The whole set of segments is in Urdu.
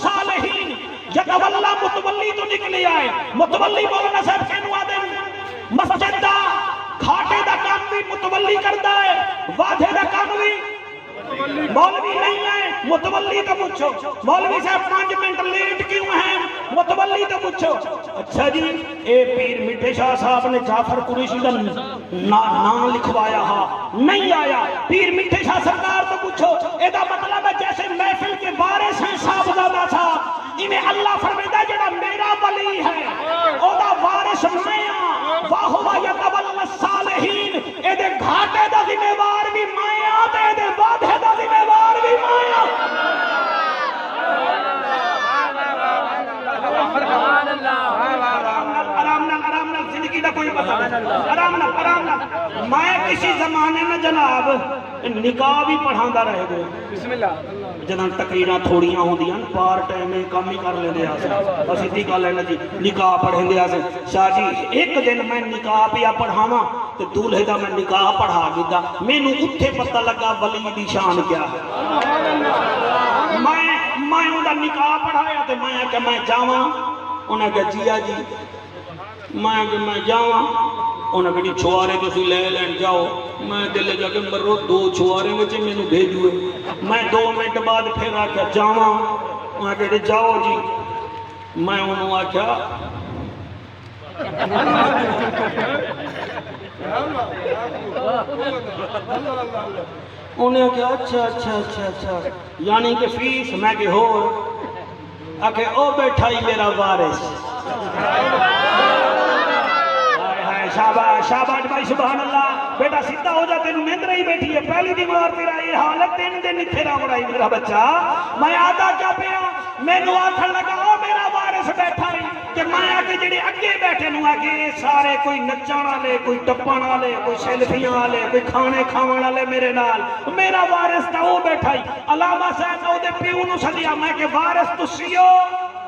صالحین یتولا متولی تو نکلی آئے متولی مولانا صاحب کینو آدم مسجد دا کھاٹے دا کام بھی متولی کرتا ہے وعدے دا کام بھی مولوی نہیں ہے متولی تو پوچھو مولوی صاحب 5 منٹ لیٹ کیوں ہیں متولی تو پوچھو اچھا جی اے پیر میٹھے شاہ صاحب نے جعفر قریشی کا نام لکھوایا ہاں نہیں آیا پیر میٹھے شاہ سرکار تو پوچھو اے دا مطلب ہے جیسے محفل کے وارث ہیں صاحبزادہ صاحب انہیں اللہ فرمیدہ جڑا میرا ولی ہے او دا وارث میں واہوا یتولا الصالحین اے دے گھاٹے دا ذمہ وار بھی میں تے دے وعدے دا ذمہ وار بھی میں آرام نال زندگی دا کوئی پتہ نہیں آرام نال میں کسی زمانے میں جناب نکاح بھی پڑھاندا رہ گئے بسم اللہ جداں تقریراں تھوڑیاں ہوندیاں پار ٹائم کام ہی کر لیندے آسے بس اتنی گل ہے نا جی نکاح پڑھیندے آسے شاہ جی ایک دن میں نکاح پیا پڑھاواں تے دولہے دا میں نکاح پڑھا گیا مینوں اوتھے پتہ لگا ولی دی شان کیا ہے میں اوندا نکاح پڑھایا تے میں کہ میں جاواں انہاں کہ جی میں کہ میں جاواں انہاں کہ چھوارے تسی لے لین جاؤ میں دل جا کے مرو 2 چھوارے وچ مینوں بھیجو میں 2 منٹ بعد پھر آ کے جاواں انہاں کہ جاؤ جی میں انہوں آکھیا انہیں کہا اچھا یعنی کہ فیس میں کہ ہو آکھے او بیٹھا ہی میرا وارث شاباش بھائی سبحان اللہ بیٹا سیدھا ہو جا تینوں نیند رہی بیٹھی ہے پہلی دیوار تیرا یہ حالت 3 دن اتنے نہ بڑھائی میرا بچہ میں آدھا کیا پیا مینوں آکھن لگا او میرا وارث بیٹھا ہی کہ میں آکے جڑے اگے بیٹھے نوں آکے سارے کوئی نچن والے کوئی ٹپن والے کوئی سیلفیاں والے کوئی کھانے کھاون والے میرے نال میرا وارث تا او بیٹھا ہی علامہ صاحب او دے پیو نوں سدیا میں کہ وارث تسی ہو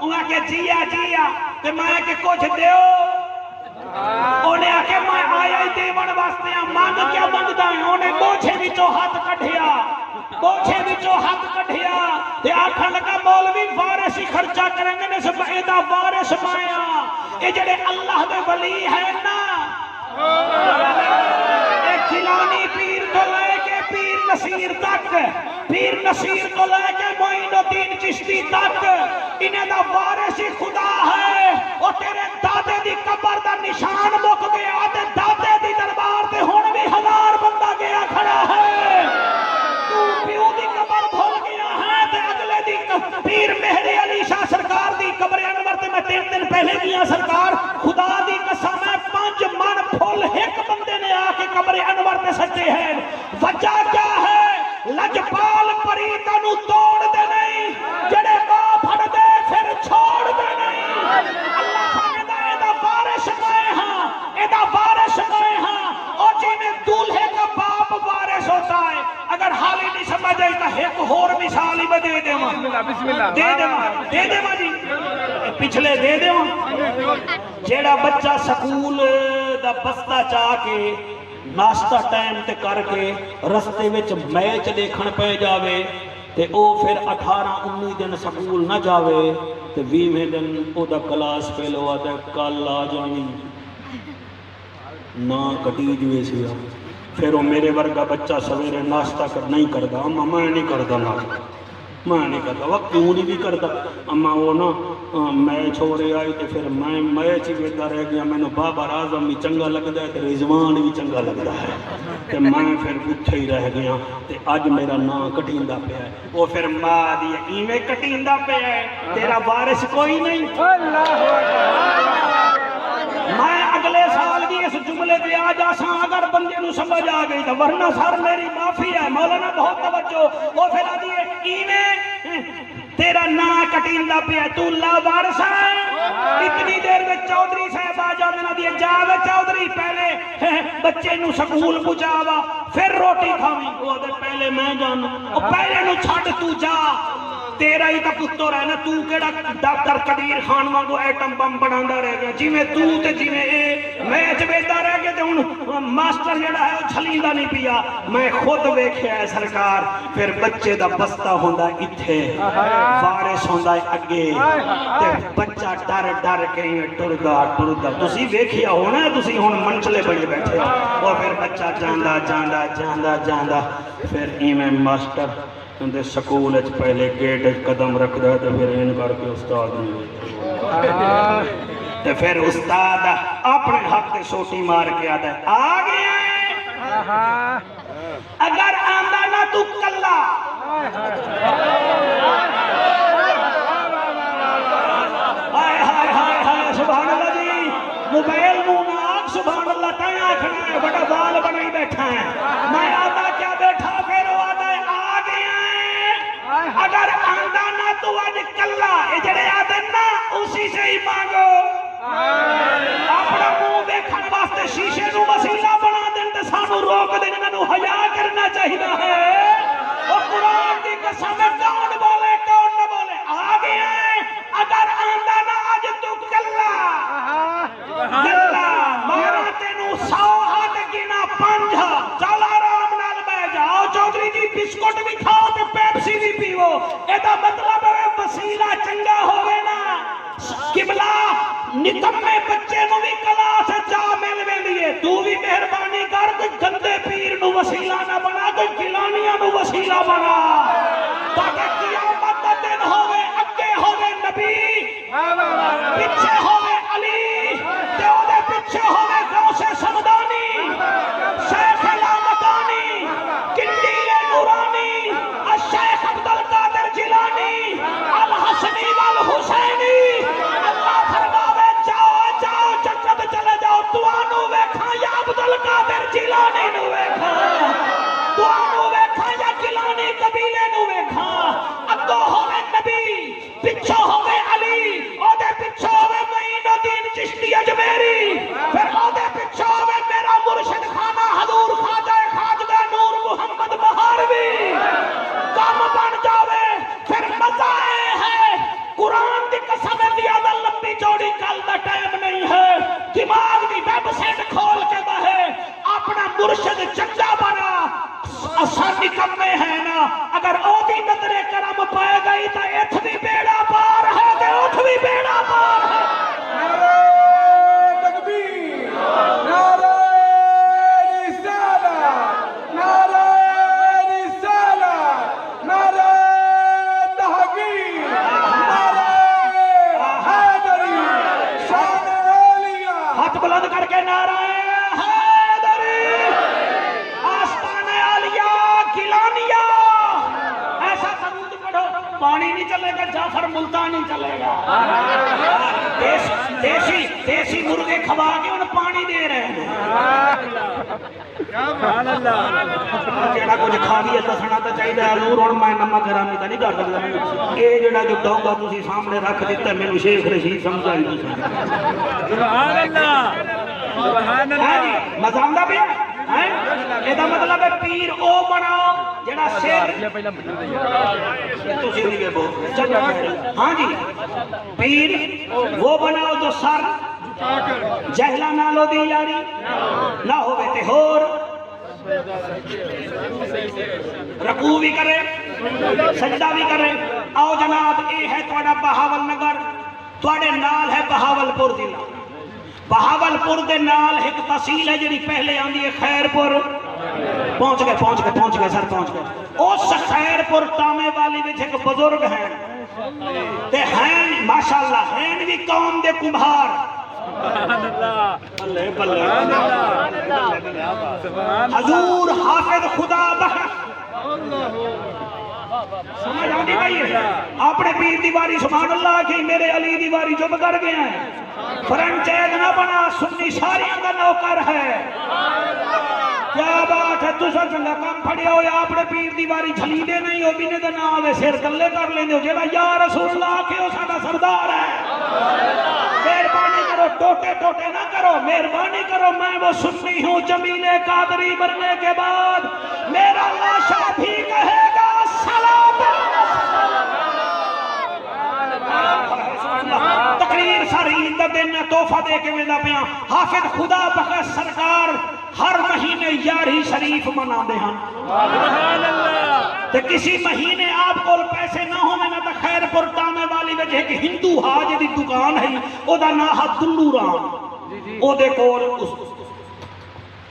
انہاں کہ جیا تے میں کہ کچھ دیو انہیں آکے میں آیا ہی دیون واسطے ہیں مانگ کیا مانگدا ہے انہیں بوجھے وچوں ہاتھ کڈھیا تے آکھن لگا مولوی وارث ہی خرچہ کریں گے نے سب ایدا وارث مایا اے جڑے اللہ دے ولی ہیں نا اے کھلانی پیر تو لے کے پیر نصیر تک پیر نصیر تو لے کے معین الدین چشتی تک انہیں دا وارث ہی خدا ہے اور تیرے دادے دی قبر دا نشان مک گیا تے دادے دی دربار تے ہن بھی 1000 بندہ گیا کھڑا ہے تو پیو دی قبر بھول گیا ہے تے اگلے دی پیر مہری علی شاہ سرکار دی قبر انور تے میں 3 دن پہلے گیا سرکار خدا دی قسم ہے 5 من پھول ایک بندے نے آ کے قبر انور تے سجے ہیں وجہ کیا ہے لجپال پریتا نو توڑ دے نہیں جڑے باں پھڑ دے پھر چھوڑ دے نہیں اللہ فرماتا ہے ایدا وارث میں ہاں اور جی میں دولہے کا باپ وارث ہوتا ہے اگر حالی نہیں سمجھ آئی تو ایک اور مثال ہی میں دے دے ماں جی پچھلے دے دے ماں جیڑا بچہ سکول دا بستہ چاہ کے ناشتہ ٹائم تے کر کے رستے وچ میچ دیکھن پہ جاوے تے او پھر 18-19 دن سکول نہ جاوے تے 20 دن او دا کلاس فیل ہوا تے کل آ جانی نہ کٹی جوے سی پھر وہ میرے ورگا بچہ سویرے ناشتہ نہیں کردا اما میں نہیں کردا وہ کیوں نہیں بھی کرتا اما وہ نا میچ ہو رہے آئی تے پھر میں میچ ہی ویکھدا رہ گیا مینوں بابر اعظم بھی چنگا لگدا ہے تے رضوان بھی چنگا لگدا ہے تے میں پھر اوتھے ہی رہ گیا تے اج میرا نام کٹیندا پیا ہے وہ پھر ماں دی ایویں کٹیندا پیا ہے تیرا وارث کوئی نہیں اللہ میں اگلے سال بھی اس جملے پہ آ جاساں اگر بندے نو سمجھ آ گئی تو ورنہ سر میری معافی ہے مولانا بہت توجہ وہ پھر آدھی ہے ایویں تیرا نا کٹیندا پیا تو لا وارث ہے اتنی دیر میں چودھری صاحب آ جاندے نا دی جاوے چودھری پہلے بچے نو سکول پہنچاوا پھر روٹی کھاویں وہ دے پہلے میں جانا او پہلے نو چھڈ تو جا تیرا ہی تو پتر ہے نا، تو کیڑا ڈاکٹر قدیر خان وانگو ایٹم بم بناندا رہ گیا، جی میں تو تے جی میں اے میچ ویکھدا رہ گیا تے ہن ماسٹر جڑا ہے وہ چھلیندا نہیں پیا۔ میں خود ویکھیا ہے سرکار، پھر بچے دا بستہ ہوندا ایتھے، وارث ہوندا ہے اگے تے بچہ ڈر ڈر کے ٹردا ٹردا، تسی ویکھیا ہونا، تسی ہن منچلے بنے بیٹھے ہو، اور پھر بچہ جاندا جاندا جاندا جاندا پھر ایویں ماسٹر اندر سکول اچ پہلے گیٹ اچ قدم رکھدا تے پھر ان کر کے استاد نے تے پھر استاد اپنے ہاتھ تے سوٹی مار کے آتا ہے آ گیا اگر آندا نہ تو کلا ہائے ہائے ہائے ہائے سبحان اللہ جی موبائل نو ناک سبحان اللہ تائیں آکھنا ہے بڑا بال بنائی بیٹھا ہے میں آتا کیا بیٹھا پھر وہ آتا ہے آ گیا ہے اگر آندا نہ تو آج کلا یہ جڑے آتے نا اسی سے ہی مانگو اپنا منہ دیکھنے واسطے شیشے نو وسیلہ بنا دیں تے سانو روک دیں انہوں حیا کرنا چاہیے ہے اور قرآن کی قسم کون بولے کون نہ بولے آ گیا ہے اگر آندا نہ آج تو کلا کلا مارا تینو 100 ہاتھ گنا 5 چل آرام نال بیٹھ جاؤ چودھری جی بسکٹ بھی کھاؤ تے پیپسی بھی پیو ایدا مطلب ہے وسیلہ چنگا ہوئے نا قبلہ نکمے بچے نو بھی کلاس جا مل ویندیے تو بھی مہربانی کر کوئی گندے پیر نو وسیلہ نہ بنا کوئی گلانیاں نو وسیلہ بنا تاکہ قیامت دا دن ہوئے اگے ہوئے نبی پیچھے ہوئے علی تے او دے پیچھے ہوئے غوث سمدانی شیخ لامکانی کنڈیل نورانی الشیخ عبدالقادر جیلانی الحسنی والحسینی اللہ فرماوے جاؤ جاؤ جنت چلے جاؤ توانو ویکھاں یا عبدالقادر جیلانی نو ویکھاں توانو ویکھاں یا گیلانی قبیلے نو ویکھاں اگو ہوئے نبی پچھو ہوئے علی او دے پچھو ہوئے معین الدین چشتی اجمیری پھر او دے پچھو ہوئے میرا مرشد خانہ حضور خواجہ خواجہ نور محمد مہاروی کام بن جاوے پھر مزہ ہے قرآن دی قسم زیادہ لمبی چوڑی کل دا ٹائم نہیں ہے دماغ دی ویب سائٹ کھول کے بہے اپنا مرشد چنگا بنا آسانی کم میں ہے نا اگر او دی نظر کرم پائے گئی تو ایتھ بھی بیڑا پار ہے تو اوتھ بھی بیڑا پار ہے نعرہ تکبیر نعرہ رسالت نعرہ رسالت نعرہ تحقیق نعرہ حیدری شان عالیہ ہاتھ بلند کر کے نعرہ حیدری آستان عالیہ گیلانیہ ایسا سرود پڑھو پانی نہیں چلے گا جعفر ملتانی چلے گا دیسی مرغے کھوا کے انہیں پانی دے رہے ہیں جیڑا کچھ کھا بھی دسنا تو چاہیے حضور اور میں نمک حرامی تو نہیں کر سکتا یہ جڑا جو ڈونگا تسی سامنے رکھ دیتا میرے شیخ رشید سمجھائی سبحان اللہ سبحان اللہ مزہ آندا پیا ایدا مطلب ہے پیر او بناؤ جڑا سر تسی نہیں بول ہاں جی پیر وہ بناؤ جو سر جہلا نالو دی یاری نہ ہوئے تے ہور رکوع بھی کرے سجدہ بھی کرے آؤ جناب اے ہے توڑا بہاول نگر توڑے نال ہے بہاول پور ضلع بہاول پور دے نال ایک تحصیل ہے جڑی پہلے آندی ہے خیر پور پہنچ گئے سر پہنچ گئے اس خیر پور ٹامے والی وچ ایک بزرگ ہیں تے ہیں ماشاءاللہ ہیں بھی قوم دے کمبھار حضور حافظ خدا بخش سمجھ آتی بھائی اپنے پیر دیواری سبحان اللہ کی میرے علی دیواری جو بکر گئے ہیں فرنچائز نہ بنا سنی ساری اندر نوکر ہے کیا بات ہے تسا چنگا کام پھڑیا ہویا اپنے پیر دیواری جھلی دے نہیں ہو بینے دے نام ہے سر تلے کر لیندے ہو جیڑا یا رسول اللہ کے ہو ساڑا سردار ہے مہربانی کرو ٹوٹے ٹوٹے نہ کرو مہربانی کرو میں وہ سنی ہوں جمیل قادری مرنے کے بعد میرا لاشا بھی کہے گا سلام دا دن ہے تحفہ دے کے ویندہ پیاں حافظ خدا بخش سرکار ہر مہینے یاری شریف منا دے ہاں سبحان اللہ تے کسی مہینے آپ کو پیسے نہ ہو میں نہ تا خیر پر ٹامے والی وجہ کہ ہندو حاج دی دکان ہے او دا نا ہا دلو رام او دے کول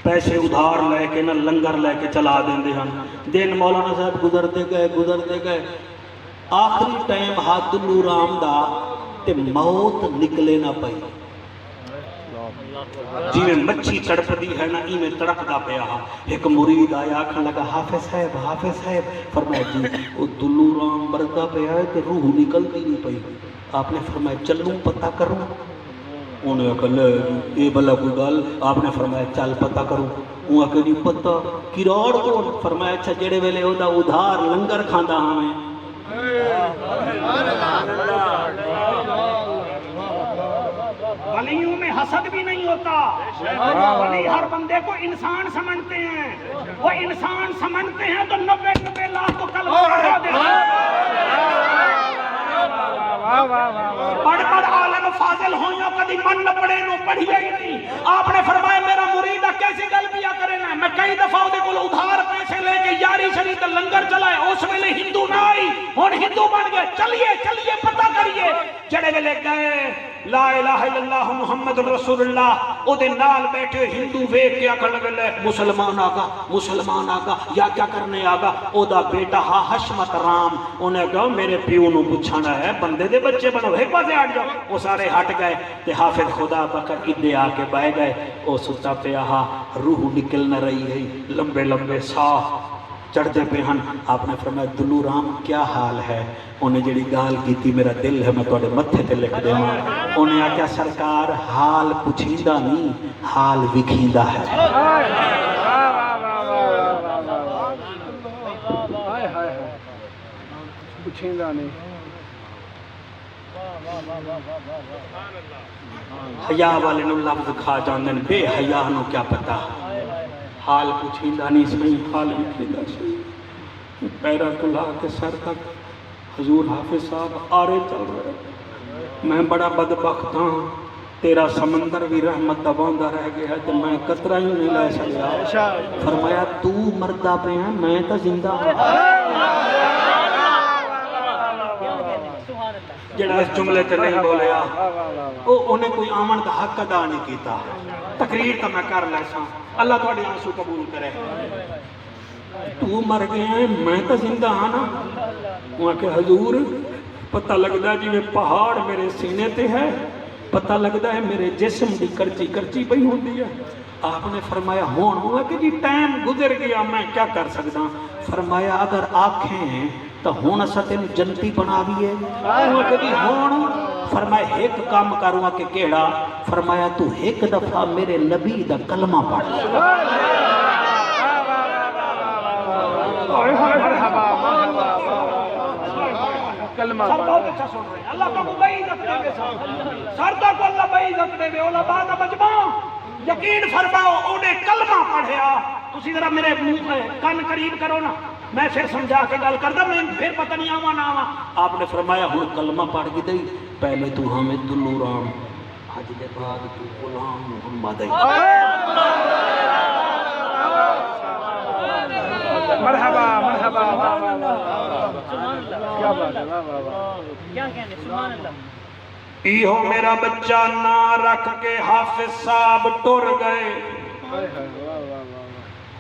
پیسے ادھار لے کے نہ لنگر لے کے چلا دیں دے ہن دن مولانا صاحب گزرتے گئے آخری ٹائم ہا دلو رام دا تے موت نکلے نہ پئی جی میں مچھی تڑپ دی ہے نا ای میں تڑپ دا پیا ایک مرید آیا آکھن لگا حافظ صاحب فرمایا جی وہ دلو رام مردا پیا ہے کہ روح نکلتی نہیں پئی آپ نے فرمایا چلوں پتہ کروں انہیں کہا لے اے بلا کوئی گل آپ نے فرمایا چل پتہ کروں انہیں کہا نہیں پتہ کراڑ کون فرمایا اچھا جڑے ویلے او دا ادھار لنگر کھاندا ہمیں ولیوں میں حسد بھی نہیں ہوتا ولی ہر بندے کو انسان سمجھتے ہیں وہ انسان سمجھتے ہیں تو 90 لاکھ کو کلمہ پڑھا دیتے پڑھ عالم فاضل ہوئیوں کدی من نہ پڑے نو پڑھیے ہی نہیں آپ نے فرمایا میرا مریدہ کیسی گل بیا کرے نا میں کئی دفعہ دے کو ادھار پیسے لے کے یاری شریف لنگر چلائے اس ویلے ہندو نہ آئی ہن ہندو بن گئے چلیے پتہ کریے جڑے ویلے گئے لا الہ الا اللہ محمد رسول اللہ او دے نال بیٹھے ہندو ویکھ کے آکھن لگے مسلمان آگا یا کیا کرنے آگا او دا بیٹا ہا حشمت رام انہیں کہا میرے پیو نو پوچھنا ہے بندے دے بچے بنو ایک بازے ہٹ جاؤ وہ سارے ہٹ گئے تے حافظ خدا بکر ادھے آ کے بہ گئے او ستا پہ آہا روح نکل نہ رہی ہے لمبے ساہ چڑھتے پہ ہن آپ نے فرمایا دلو رام کیا حال ہے انہیں جڑی گال کی تھی میرا دل ہے میں توڑے متھے تے لکھ دے ہوں انہیں آکیا سرکار حال پوچھیندہ نہیں حال وکھیندہ ہے پوچھیندہ نہیں حیا والے نو لفظ کھا جاندن بے حیا نو کیا پتا حال پوچھیندہ نہیں صحیح حال وکھیندہ صحیح پیرا کلا کے سر تک حضور حافظ صاحب آرے چل رہے میں بڑا بدبخت ہوں تیرا سمندر بھی رحمت دباندہ رہ گیا ہے تو میں قطرہ ہی نہیں لے سکیا فرمایا تو مردہ پہ ہیں میں تو زندہ ہوں جڑا اس جملے تے نہیں بولیا انہیں کوئی آمن کا حق ادا نہیں کیتا تقریر تو میں کر لے سا اللہ تھوڑی آنسو قبول کرے تو مر گئے ہیں میں تو زندہ ہاں نا وہاں کہ حضور پتہ لگتا جی میں پہاڑ میرے سینے تے ہے پتہ لگتا ہے میرے جسم دی کرچی پئی ہوندی ہے آپ نے فرمایا ہون ہوا کہ جی ٹائم گزر گیا میں کیا کر سکتا فرمایا اگر آنکھیں تو ہون اسا تین جنتی بنا دیئے کہ جی ہون فرمایا ایک کام کروں کہ کیڑا فرمایا تو ایک دفعہ میرے نبی دا کلمہ پڑھ سر بہت اچھا سن رہے ہیں اللہ کو بھائی عزت دے گے سر کو اللہ بھائی عزت دے گے علماء کا مجمع یقین فرماؤ انہیں کلمہ پڑھیا تسی ذرا میرے کان قریب کرو نا میں پھر سمجھا کے گل کردا میں پھر پتہ نہیں آواں نہ آواں آپ نے فرمایا ہن کلمہ پڑھ کے دئی پہلے تو ہمیں دلو رام حج دے بعد تو غلام محمد مرحبا کیا بات ہے کیا کہنے سبحان اللہ ایہو میرا بچہ نہ رکھ کے حافظ صاحب ٹر گئے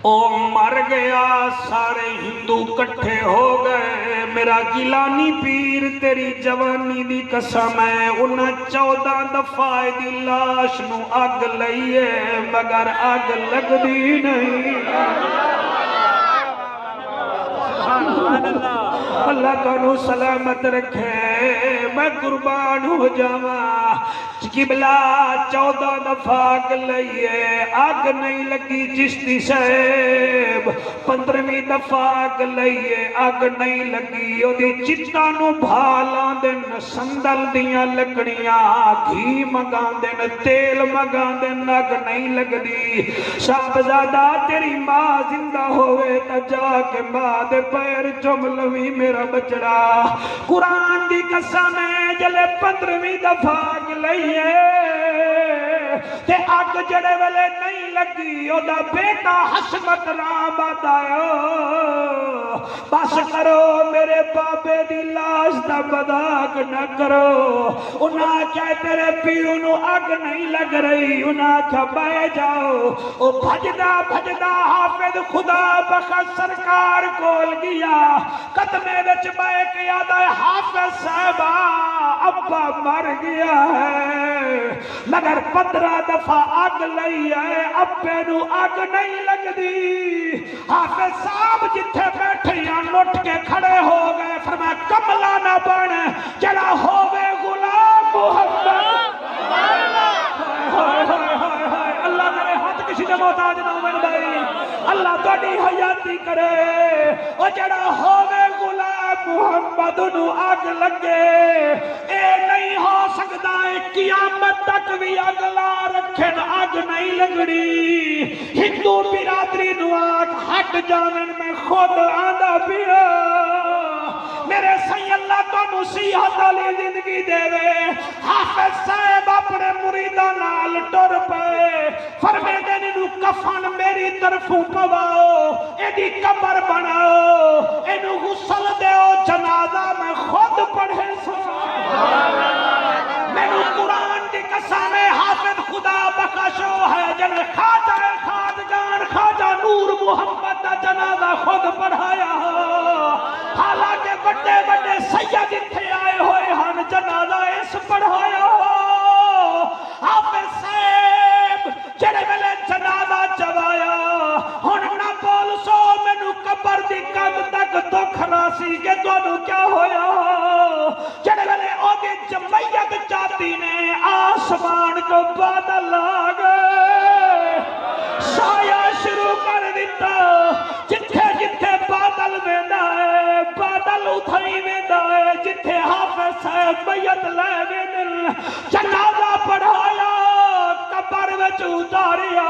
او مر گیا سارے ہندو کٹھے ہو گئے میرا گیلانی پیر تیری جوانی دی قسم ہے انہیں 14 دفعہ دی لاش نو اگ لئیے مگر اگ لگ دی نہیں اللہ کنو سلامت رکھے میں قربان ہو جاواں قبلہ 14 دفعہ آگ لئیے آگ نہیں لگی چشتی صاحب 15ویں دفعہ آگ لئیے آگ نہیں لگی او دی چٹانو بھالاں دن سندل دیاں لکڑیاں گھی مگان دن تیل مگان دن آگ نہیں لگ دی صاحبزادہ تیری ماں زندہ ہوئے تا جا کے ماں دے پیر چم لوی میرا بچڑا قرآن دی قسم ہے جلے 15ویں دفعہ آگ لئیے تے اگ جڑے ویلے نہیں لگی او دا بیٹا حشمت رام آدایا بس کرو میرے بابے دی لاش دا مذاق نہ کرو انہاں کہے تیرے پیو نو اگ نہیں لگ رہی انہاں کہا بہ جاؤ او بھجدا بھجدا حافظ خدا بخش سرکار کول گیا قدمے وچ بہ کے آدا حافظ صاحبہ ابا مر گیا ہے مگر 15 دفعہ اگ لئی ہے ابے نو اگ نہیں لگ دی حافظ صاحب جتھے بیٹھے یا لٹ کے کھڑے ہو گئے فرمایا کملا نہ بن جڑا ہووے غلام محمد اللہ کرے ہاتھ کسی نے محتاج نہ ہوئے بھائی اللہ تہاڈی حیاتی کرے او جڑا ہووے غلام محمد نو اگ لگے اے نہیں ہو سکدا ہے قیامت تک بھی اگ لا رکھن اگ نہیں لگڑی ہندو برادری نو آگ ہٹ جاون میں خود آندا پیا میرے سی اللہ تو نصیحت علی زندگی دے وے حافظ صاحب اپنے مریداں نال ٹر پے فرمے دین نو کفن میری طرفوں پواؤ ایدی قبر بناؤ اینو غسل دیو جنازہ میں خود پڑھے مینو قرآن دی قسم حافظ خدا بخشو ہے جن خواجہ خواجگان خواجہ نور محمد دا جنازہ خود پڑھایا حالانکہ بڑے بڑے سید تھے آئے ہوئے ہن جنازہ اس پڑھایا حافظ صاحب جڑے ویلے جنازہ چوایا ہن نہ بول سو مینو قبر دی کم تک دکھ راسی کہ تانوں کیا ہویا جڑے ویلے او دی جمیت جاتی نے آسمان کو بادل آ گئے سایہ شروع کر دیتا جتھے جتھے بادل ویندا ہے بادل اتھائی ویندا ہے جتھے حافظ صاحب میت لے ویندن جنازہ پڑھایا قبر وچ اتاریا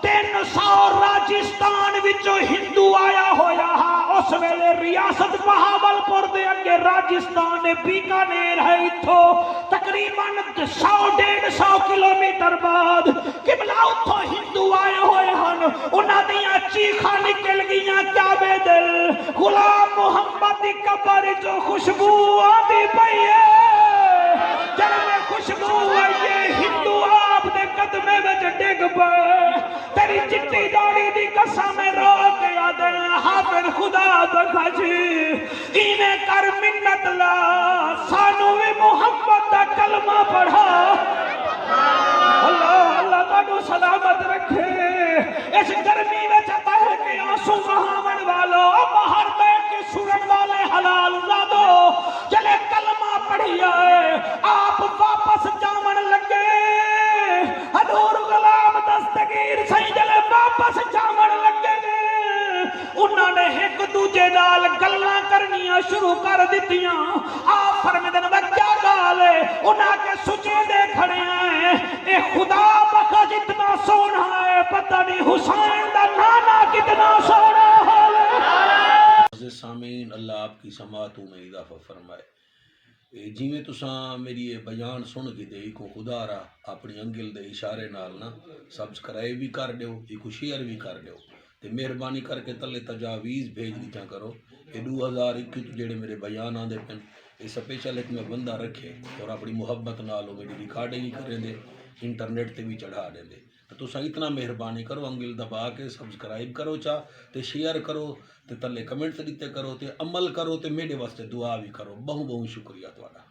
300 راجستان وچوں ہندو آیا ہویا ہا اس ویلے ریاست بہاولپور دے اگے راجستان بیکانیر ہے ایتھوں تقریباً 100-150 کلومیٹر بعد قبلہ اتھوں ہندو آئے ہوئے ہن انہاں دیاں چیخاں نکل گئیاں کعبے دل غلام محمد دی قبر جو خوشبو آندی پئی ہے جڑے خوشبو آئیے ہندو آپ دے قدمے وچ ڈگ پئے تیری چٹی داڑھی دی قسم رو کے آدھے حافظ خدا بخش ایویں کر منت لا سانو بھی محمد دا کلمہ پڑھا اللہ اللہ تانوں سلامت رکھے اس گرمی وچ بہ کے آنسو بہاون والو باہر بیٹھ کے سنن والے حلال زادو جلے کلمہ پڑھیا ہے آپ واپس جاون لگے حضور غلام دستگیر سہی جلے واپس جاون لگے انہوں نے ایک دوجے نال گلاں کرنیاں شروع کر دتیاں آپ فرمیدن میں کیا گال ہے انہاں کے سجے دے کھڑے ہیں اے خدا بخش اتنا سونا ہے پتہ نہیں حسین دا نانا کتنا سونا ہے سامعین اللہ آپ کی سماعتوں میں اضافہ فرمائے جی میں تساں میری یہ بیان سن کے دے کو خدا را اپنی انگل دے اشارے نال نا سبسکرائب بھی کر دیو ایک شیئر بھی کر دیو تے مہربانی کر کے تلے تجاویز بھیج دیتا کرو یہ 2021 جڑے میرے بیان آن دے پن یہ سپیشل ایک میں بندہ رکھے اور اپنی محبت نالو میری ریکارڈنگ ہی کریں دے انٹرنیٹ تے بھی چڑھا دیں دے تو سا اتنا مہربانی کرو انگل دبا کے سبسکرائب کرو چاہ تے شیئر کرو تے تلے کمنٹ دیتے کرو تے عمل کرو تے میرے واسطے دعا بھی کرو بہت بہت شکریہ تواڈا